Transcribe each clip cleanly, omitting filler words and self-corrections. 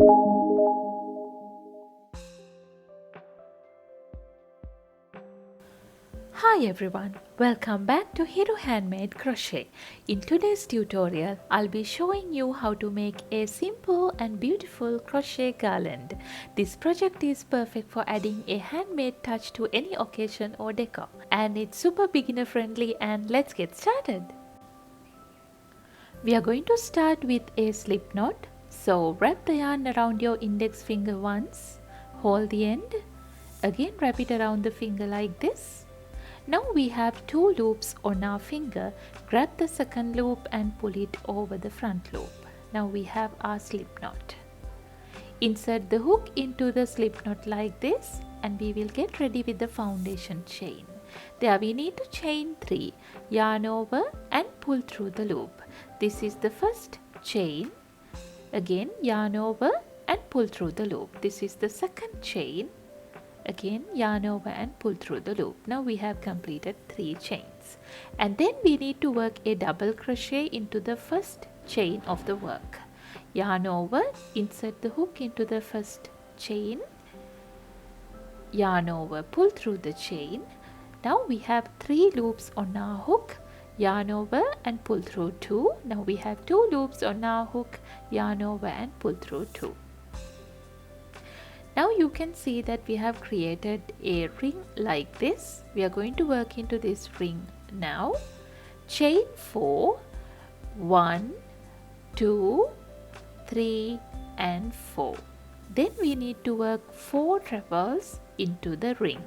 Hi everyone, welcome back to Hero Handmade Crochet. In today's tutorial, I'll be showing you how to make a simple and beautiful crochet garland. This project is perfect for adding a handmade touch to any occasion or decor. And it's super beginner friendly, and let's get started. We are going to start with a slip knot. So wrap the yarn around your index finger once, hold the end, again wrap it around the finger like this. Now we have two loops on our finger. Grab the second loop and pull it over the front loop. Now we have our slip knot. Insert the hook into the slip knot like this, and we will get ready with the foundation chain. There we need to chain 3, yarn over and pull through the loop. This is the first chain. Again yarn over and pull through the loop. This is the second chain. Again yarn over and pull through the loop. Now we have completed 3 chains, and then we need to work a double crochet into the first chain of the work. Yarn over, insert the hook into the first chain, yarn over, pull through the chain. Now we have 3 loops on our hook, yarn over and pull through 2. Now we have 2 loops on our hook, yarn over and pull through 2. Now you can see that we have created a ring like this. We are going to work into this ring now. Chain 4, 1, 2, 3 and 4. Then we need to work 4 trebles into the ring.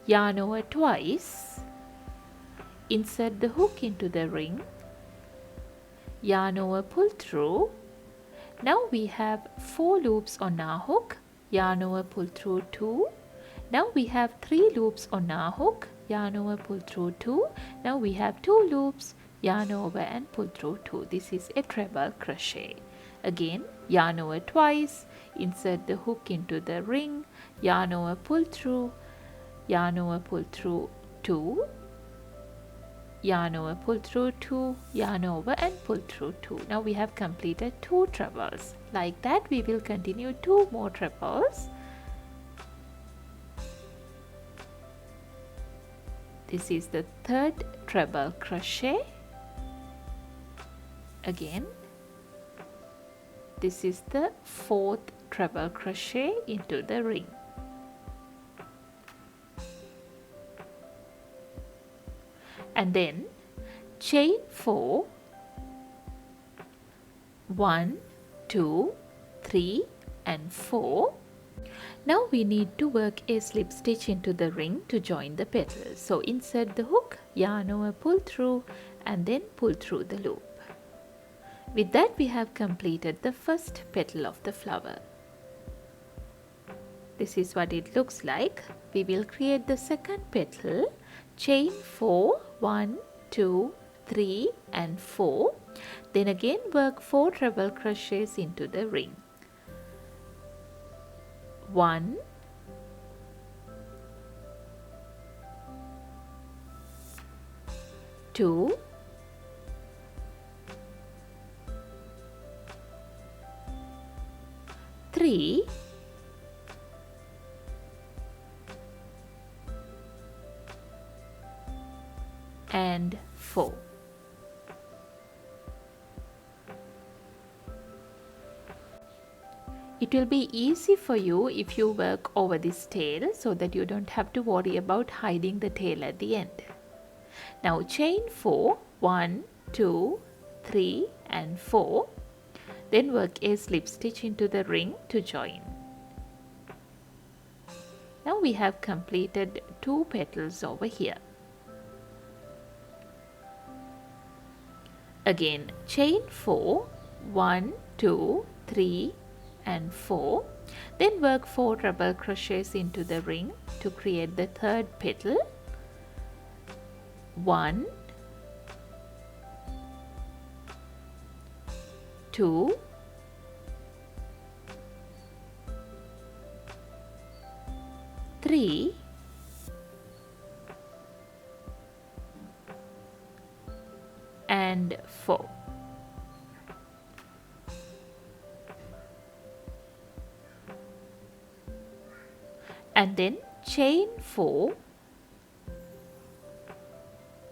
Yarn over twice, insert the hook into the ring, yarn over, pull through. Now we have 4 loops on our hook, yarn over, pull through 2. Now we have 3 loops on our hook, yarn over, pull through 2. Now we have 2 loops, yarn over and pull through 2. This is a treble crochet. Again yarn over twice, insert the hook into the ring, yarn over, pull through, yarn over, pull through 2. Yarn over, pull through 2, yarn over and pull through 2. Now we have completed 2 trebles. Like that we will continue 2 more trebles. This is the third treble crochet. Again this is the 4th treble crochet into the ring. And then chain 4, 1, 2, 3 and 4. Now we need to work a slip stitch into the ring to join the petals. So insert the hook, yarn over, pull through and then pull through the loop. With that we have completed the first petal of the flower. This is what it looks like. We will create the second petal. Chain 4, 1, 2, 3 and 4. Then again work 4 treble crochets into the ring. 1, 2, 3, and 4. It will be easy for you if you work over this tail so that you don't have to worry about hiding the tail at the end. Now chain 4, 1, 2, 3 and 4. Then work a slip stitch into the ring to join. Now we have completed 2 petals over here. Again chain 4, 1, 2, 3 and 4. Then work 4 treble crochets into the ring to create the third petal. 1, 2, 3 and 4. and then chain 4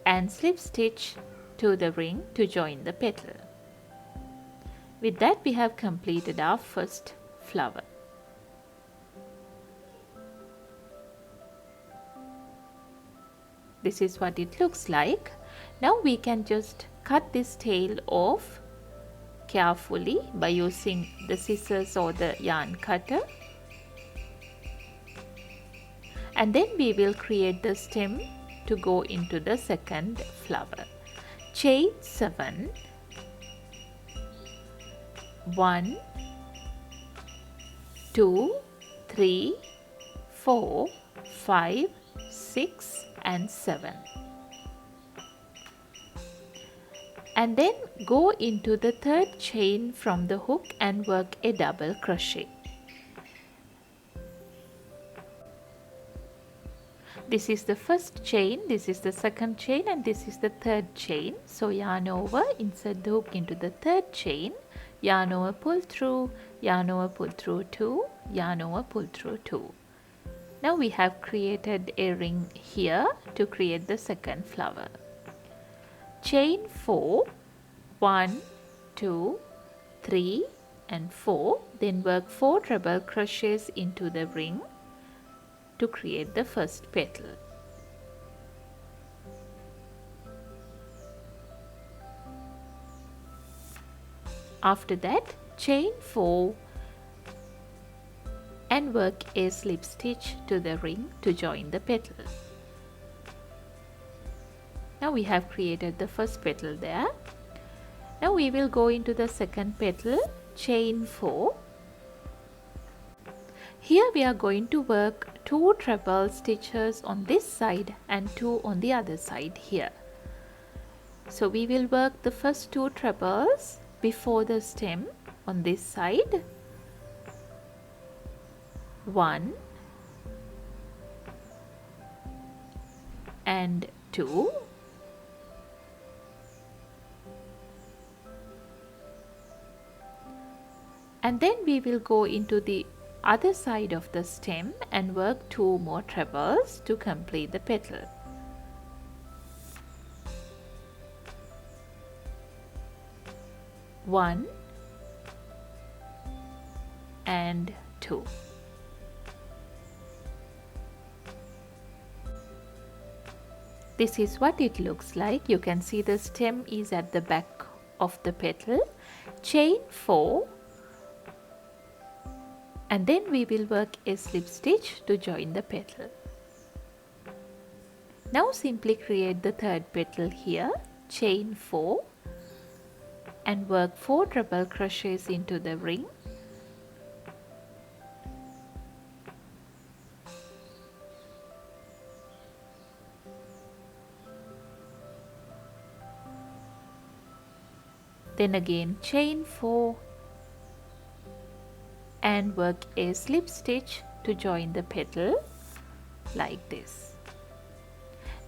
and slip stitch to the ring to join the petal. With that, we have completed our first flower. This is what it looks like. Now we can just cut this tail off carefully by using the scissors or the yarn cutter. And then we will create the stem to go into the second flower. Chain 7, 1, 2, 3, 4, 5, 6 and 7. And then go into the third chain from the hook and work a double crochet. This is the first chain, this is the second chain, and this is the third chain. So yarn over, insert the hook into the third chain, yarn over, pull through, yarn over, pull through 2, yarn over, pull through 2. Now we have created a ring here to create the second flower. Chain 4, 1, 2, 3 and 4, then work 4 treble crochets into the ring to create the first petal. After that, chain 4 and work a slip stitch to the ring to join the petal. Now we have created the first petal there. Now we will go into the second petal, chain 4. Here we are going to work 2 treble stitches on this side and 2 on the other side here. So we will work the first 2 trebles before the stem on this side. 1 and 2. And then we will go into the other side of the stem and work 2 more trebles to complete the petal. One and 2. This is what it looks like. You can see the stem is at the back of the petal. Chain 4 and then we will work a slip stitch to join the petal. Now simply create the third petal here, chain 4 and work 4 treble crochets into the ring. Then again chain 4 and work a slip stitch to join the petal like this.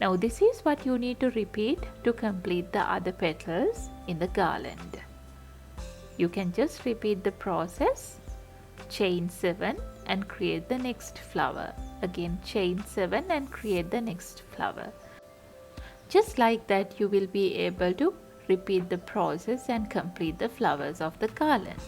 Now this is what you need to repeat to complete the other petals in the garland. You can just repeat the process, chain 7 and create the next flower. Again chain 7 and create the next flower. Just like that you will be able to repeat the process and complete the flowers of the garland.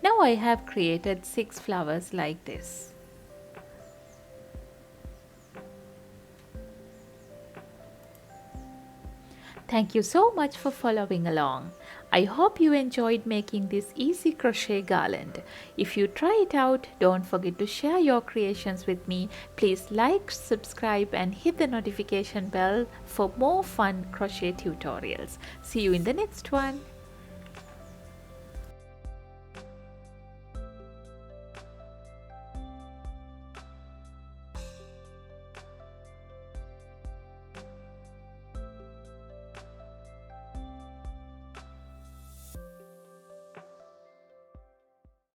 Now I have created 6 flowers like this. Thank you so much for following along. I hope you enjoyed making this easy crochet garland. If you try it out, don't forget to share your creations with me. Please like, subscribe and hit the notification bell for more fun crochet tutorials. See you in the next one.